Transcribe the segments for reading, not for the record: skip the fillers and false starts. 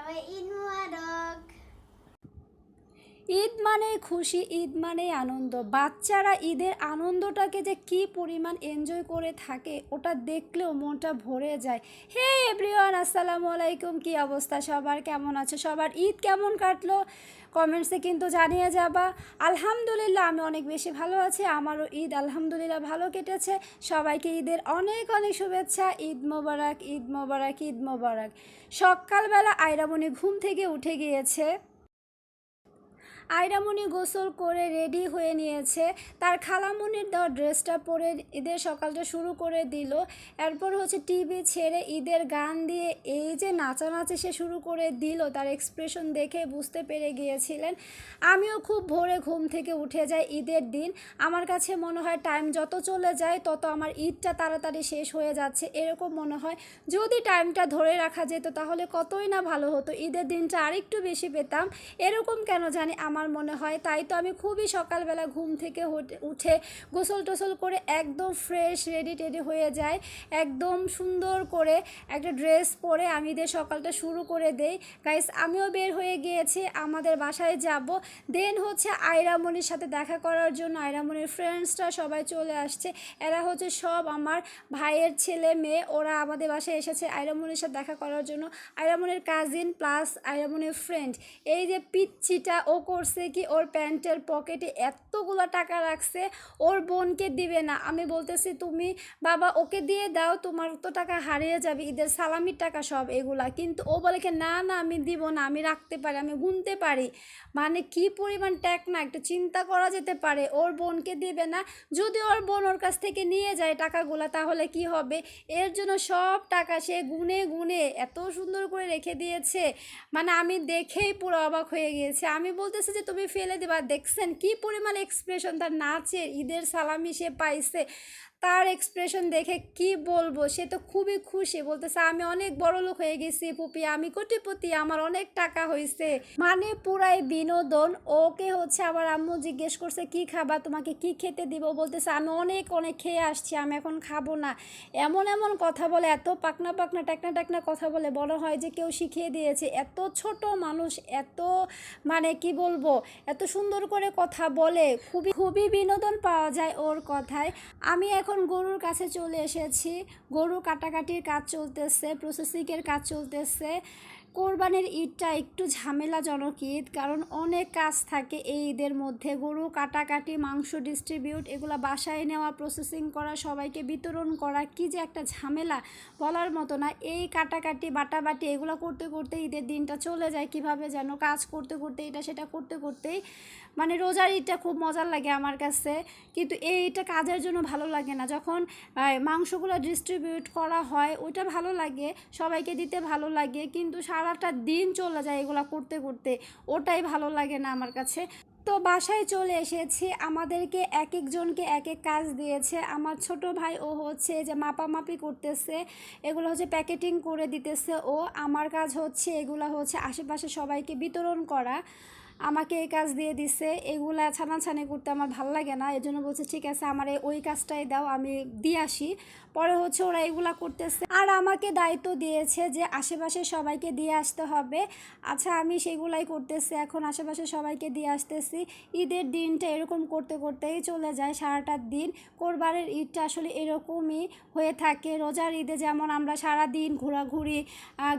সবাই ঈদ মুবারক। ঈদ মানে খুশি, ঈদ মানে আনন্দ। বাচ্চারা ঈদের আনন্দটাকে যে কি পরিমাণ এনজয় করে থাকে ওটা দেখলেও মনটা ভরে যায়। হে এভরিওয়ান, আসসালামু আলাইকুম। কি অবস্থা সবার, কেমন আছে সবার, ঈদ কেমন কাটলো কমেন্টসে কিন্তু জানিয়ে যাবা। আলহামদুলিল্লাহ আমি অনেক বেশি ভালো আছি, আমারও ঈদ আলহামদুলিল্লাহ ভালো কেটেছে। সবাইকে ঈদের অনেক অনেক শুভেচ্ছা। ঈদ মোবারক, ঈদ মোবারক, ঈদ মোবারক। সকালবেলা আইরামণি ঘুম থেকে উঠে গিয়েছে। আয়রামণি গোসল করে রেডি হয়ে নিয়েছে, তার খালামণির দেওয়া ড্রেসটা পরে ঈদের সকালটা শুরু করে দিল। এরপর হচ্ছে টিভি ছেড়ে ঈদের গান দিয়ে এই যে নাচানাচি সে শুরু করে দিল, তার এক্সপ্রেশন দেখে বুঝতে পেরে গিয়েছিলেন। আমিও খুব ভোরে ঘুম থেকে উঠে যাই ঈদের দিন। আমার কাছে মনে হয় টাইম যত চলে যায় তত আমার ঈদটা তাড়াতাড়ি শেষ হয়ে যাচ্ছে, এরকম মনে হয়। যদি টাইমটা ধরে রাখা যেত তাহলে কতই না ভালো হতো, ঈদের দিনটা আরেকটু বেশি পেতাম। এরকম কেন জানি আমার মনে হয়। তাই তো আমি খুবই সকালবেলা ঘুম থেকে উঠে গোসল টোসল করে একদম ফ্রেশ রেডি টেডি হয়ে যাই, একদম সুন্দর করে একটা ড্রেস পরে আমি ঈদের সকালটা শুরু করে দেই। গাইস আমিও বের হয়ে গিয়েছি, আমাদের বাসায় যাব। দেন হচ্ছে আয়রামণির সাথে দেখা করার জন্য আয়রামণির ফ্রেন্ডসরা সবাই চলে আসছে। এরা হচ্ছে সব আমার ভাইয়ের ছেলে মেয়ে, ওরা আমাদের বাসায় এসেছে আয়রামণির সাথে দেখা করার জন্য। আয়রামণির কাজিন প্লাস আয়রামণির ফ্রেন্ড। এই যে পিচ্ছিটা ও করছে কি, ওর প্যান্টের পকেটে এতগুলো টাকা রাখছে, ওর বোনকে দিবে না। আমি বলতেছি তুমি বাবা ওকে দিয়ে দাও, তোমার তো টাকা হারিয়ে যাবে, ঈদের সালামির টাকা সব এগুলা। কিন্তু ও বলে কি না না আমি দিব না, আমি রাখতে পারি, আমি গুনতে পারি। মানে কি পরিমাণ ট্যাক না, একটু চিন্তা করা যেতে পারে। ওর বোনকে দিবে না, যদি ওর বোন ওর কাছ থেকে নিয়ে যায় টাকাগুলা তাহলে কি হবে। এর জন্য সব টাকা সে গুনে গুনে এত সুন্দর করে রেখে দিয়েছে, মানে আমি দেখেই পুরো অবাক হয়ে গিয়েছি। আমি বলতেছি যে তুমি ফেলে দেবা, দেখছেন কি পরিমাণ এক্সপ্রেশন তার নাচের, ঈদের সালামি সে পাইছে। তার এক্সপ্রেশন দেখে কি বলবো, সে তো খুবই খুশি, বলতেছে আমি অনেক বড় লোক হয়ে গেছি পুপি, আমি কোটিপতি, আমার অনেক টাকা হয়েছে। মানে পুরাই বিনোদন। ওকে হচ্ছে আবার আম্মু জিজ্ঞেস করছে কি খাবা, তোমাকে কি খেতে দিব, বলতেছে আমি অনেক অনেক খেয়ে আসছি, আমি এখন খাবো না। এমন এমন কথা বলে, এত পাকনা পাকনা টাকনা টাকনা কথা বলে, বড় হয় যে কেউ শিখিয়ে দিয়েছে। এত ছোট মানুষ, এত মানে কি বলবো, এত সুন্দর করে কথা বলে, খুবই খুবই বিনোদন পাওয়া যায় ওর কথায়। আমি এখন গরুর কাছে চলে এসেছি, গরু কাটাকাটির কাজ চলতেছে, প্রসেসিংয়ের কাজ চলতেছে। কোরবানির ঈদটা একটু ঝামেলাজনক ঈদ, কারণ অনেক কাজ থাকে এই ঈদের মধ্যে। গরু কাটাকাটি, মাংস ডিস্ট্রিবিউট, এগুলো বাসায় নেওয়া, প্রসেসিং করা, সবাইকে বিতরণ করা, কি যে একটা ঝামেলা বলার মতো না। এই কাটাকাটি বাটাবাটি এগুলো করতে করতে ঈদের দিনটা চলে যায় কিভাবে যেন, কাজ করতে করতে এটা সেটা করতে করতেই। মানে রোজার ঈদটা খুব মজার লাগে আমার কাছে, কিন্তু এইটা কাজের জন্য ভালো লাগে না। যখন মাংসগুলো ডিস্ট্রিবিউট করা হয় ওইটা ভালো লাগে, সবাইকে দিতে ভালো লাগে, কিন্তু সারাটা দিন চলে যায় এগুলো করতে করতে, ওটাই ভালো লাগে না আমার কাছে। তো বাসায় চলে এসেছি, আমাদেরকে এক একজনকে এক এক কাজ দিয়েছে। আমার ছোট ভাই ও হচ্ছে যে মাপামাপি করতেছে, এগুলো হচ্ছে প্যাকেটিং করে দিতেছে ও। আমার কাজ হচ্ছে এগুলো হচ্ছে আশেপাশে সবাইকে বিতরণ করা। আমাকে এই কাজ দিয়ে দিছে, এগুলা ছানাছানি করতে আমার ভালো লাগে না, এজন্য বলছে ঠিক আছে আমার ওই কাজটাই দাও, আমি দিয়ে আসি। পরে হচ্ছে ওরা এগুলা করতেছে, আর আমাকে দায়িত্ব দিয়েছে যে আশেপাশে সবাইকে দিয়ে আসতে হবে। আচ্ছা আমি সেগুলাই করতেছি, এখন আশেপাশে সবাইকে দিয়ে আসতেছি। ঈদের দিনটা এরকম করতে করতেই চলে যায় সারাটা দিন। কোরবানির ঈদটা আসলে এরকমই হয়ে থাকে। রোজার ঈদে যেমন আমরা সারা দিন ঘোরাঘুরি,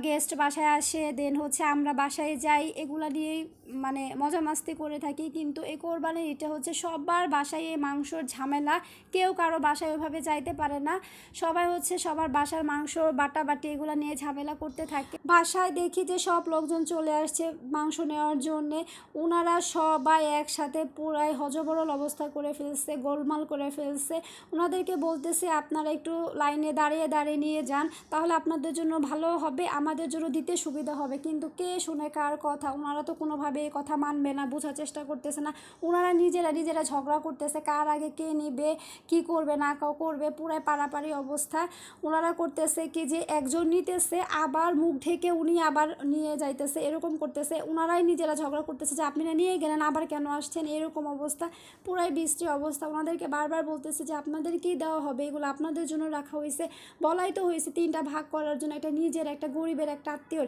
গেস্ট বাসায় আসে, দেন হচ্ছে আমরা বাসায় যাই, এগুলা দিয়েই মানে মজা মাস্তি করে থাকি। কিন্তু এই কোরবানির ঈদটা হচ্ছে সবার বাসায় এই মাংসর ঝামেলা, কেউ কারো বাসায় ওইভাবে যাইতে পারে না। সবাই হচ্ছে সবার বাসার মাংস বাটাবাটি এগুলো নিয়ে ঝামেলা করতে থাকে। বাসায় দেখি যে সব লোকজন চলে আসছে মাংস নেওয়ার জন্যে, ওনারা সবাই একসাথে পুরাই হজবরল অবস্থা করে ফেলছে, গোলমাল করে ফেলছে। ওনাদেরকে বলতেছে আপনারা একটু লাইনে দাঁড়িয়ে দাঁড়িয়ে নিয়ে যান, তাহলে আপনাদের জন্য ভালো হবে, আমাদের জন্য দিতে সুবিধা হবে। কিন্তু কে শুনে কার কথা, ওনারা তো কোনোভাবে কোনোভাবে এই কথা মানবে না, বোঝার চেষ্টা করতেছে না। ওনারা নিজেরা ঝগড়া করতেছে কার আগে কে নিবে, কি করবে না করবে, পুরাই পাড়াপাড়ি অবস্থা। ওনারা করতেছে কি যে একজন নিতেছে আবার মুখ ঢেকে উনি আবার নিয়ে যাইতেছে, এরকম করতেছে। ওনারাই নিজেরা ঝগড়া করতেছে যে আপনি না নিয়ে গেলেন আবার কেন আসছেন, এরকম অবস্থা, পুরাই বিশ্রী অবস্থা। ওনাদেরকে বারবার বলতেছে যে আপনাদেরকেই দেওয়া হবে, এগুলো আপনাদের জন্য রাখা হয়েছে, বলাই তো হয়েছে 3টা ভাগ করার জন্য, একটা নিজের, একটা গরিবের, একটা আত্মীয়র।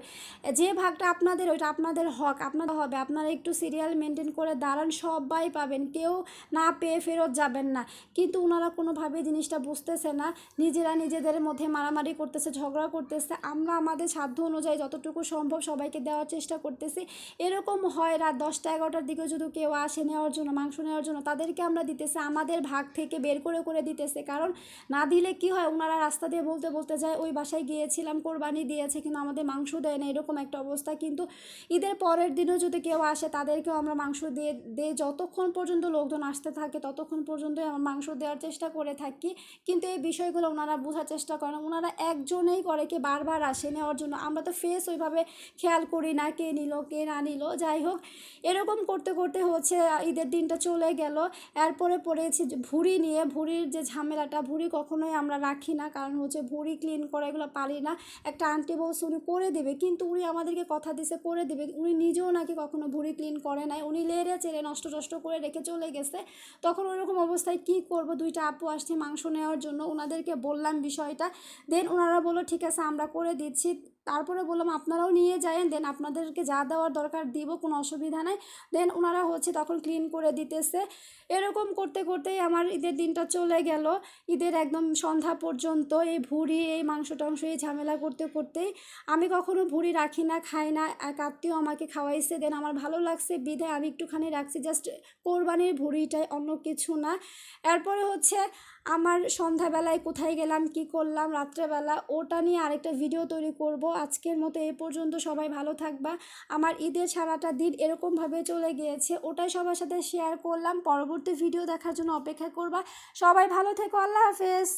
যে ভাগটা আপনাদের ওইটা আপনাদের হক, আপনাদের হবে। আপনারা একটু সিরিয়াল মেনটেন করে দাঁড়ান, সবাই পাবেন, কেউ না পেয়ে ফেরত যাবেন না। কিন্তু ওনারা কোনোভাবে জিনিসটা বুঝতেছে না, নিজেরা নিজেদের মধ্যে মারামারি করতেছে, ঝগড়া করতেছে। আমরা আমাদের সাধ্য অনুযায়ী যতটুকু সম্ভব সবাইকে দেওয়ার চেষ্টা করতেছি। এরকম হয় রাত 10টা 11টার দিকে যদি কেউ আসে নেওয়ার জন্য, মাংস নেওয়ার জন্য, তাদেরকে আমরা দিতেছি, আমাদের ভাগ থেকে বের করে দিতেছে। কারণ না দিলে কি হয়, ওনারা রাস্তা দিয়ে বলতে বলতে যায় ওই বাসায় গিয়েছিলাম, কোরবানি দিয়েছে কিন্তু আমাদের মাংস দেয় না, এরকম একটা অবস্থা। কিন্তু ঈদের পরের দিনও যদি কেউ আসে তাদেরকেও আমরা মাংস দিয়ে দিয়ে যতক্ষণ পর্যন্ত লোকজন আসতে থাকে ততক্ষণ পর্যন্তই আমরা মাংস দেওয়ার চেষ্টা করে থাকি। কিন্তু এই বিষয়গুলো ওনারা বোঝার চেষ্টা করে না, ওনারা একজনেই করে কি বারবার আসে নেওয়ার জন্য। আমরা তো ফেস ওইভাবে খেয়াল করি না কে নিল কে না নিল। যাই হোক, এরকম করতে করতে হচ্ছে ঈদের দিনটা চলে গেল। এরপরে পড়েছি ভুঁড়ি নিয়ে, ভুঁড়ির যে ঝামেলাটা, ভুঁড়ি কখনোই আমরা রাখি না, কারণ হচ্ছে ভুঁড়ি ক্লিন করা এগুলো পারি না। একটা আন্টি বলছে উনি করে দেবে, কিন্তু উনি আমাদেরকে কথা দিছে করে দেবে, উনি নিজেও নাকি কখনো ভুঁড়ি ক্লিন করে নাই, উনি লেড়ে চেড়ে নষ্ট করে রেখে চলে গেছে। তখন ওইরকম অবস্থায় কি করব, 2টা আপু আসছে মাংস নেওয়ার জন্য, ওনাদেরকে বললাম বিষয়টা। দেন ওনারা বললো ঠিক আছে আমরা করে দিচ্ছি। তারপরে বললাম আপনারাও নিয়ে যায়েন, দেন আপনাদেরকে যা দেওয়ার দরকার দিব, কোনো অসুবিধা নাই। দেন ওনারা হচ্ছে তখন ক্লিন করে দিতেছে। এরকম করতে করতেই আমার ঈদের দিনটা চলে গেল। ঈদের একদম সন্ধ্যা পর্যন্ত এই ভুঁড়ি, এই মাংস টাংস, এই ঝামেলা করতে করতেই। আমি কখনো ভুঁড়ি রাখি না, খাই না, এক আত্মীয় আমাকে খাওয়াইছে, দেন আমার ভালো লাগছে বিধায় আমি একটুখানি রাখছি, জাস্ট কোরবানির ভুঁড়িটাই, অন্য কিছু না। এরপরে হচ্ছে আমার সন্ধ্যাবেলায় কোথায় গেলাম, কি করলাম রাত্রেবেলা, ওটা নিয়ে আরেকটা ভিডিও তৈরি করব। আজকের মতো এই পর্যন্ত, সবাই ভালো থাকবা। আমার ঈদের সারাটা দিন এরকমভাবে চলে গিয়েছে, ওটাই সবার সাথে শেয়ার করলাম। পরবর্তী ভিডিও দেখার জন্য অপেক্ষা করবা। সবাই ভালো থেকো, আল্লাহ হাফেজ।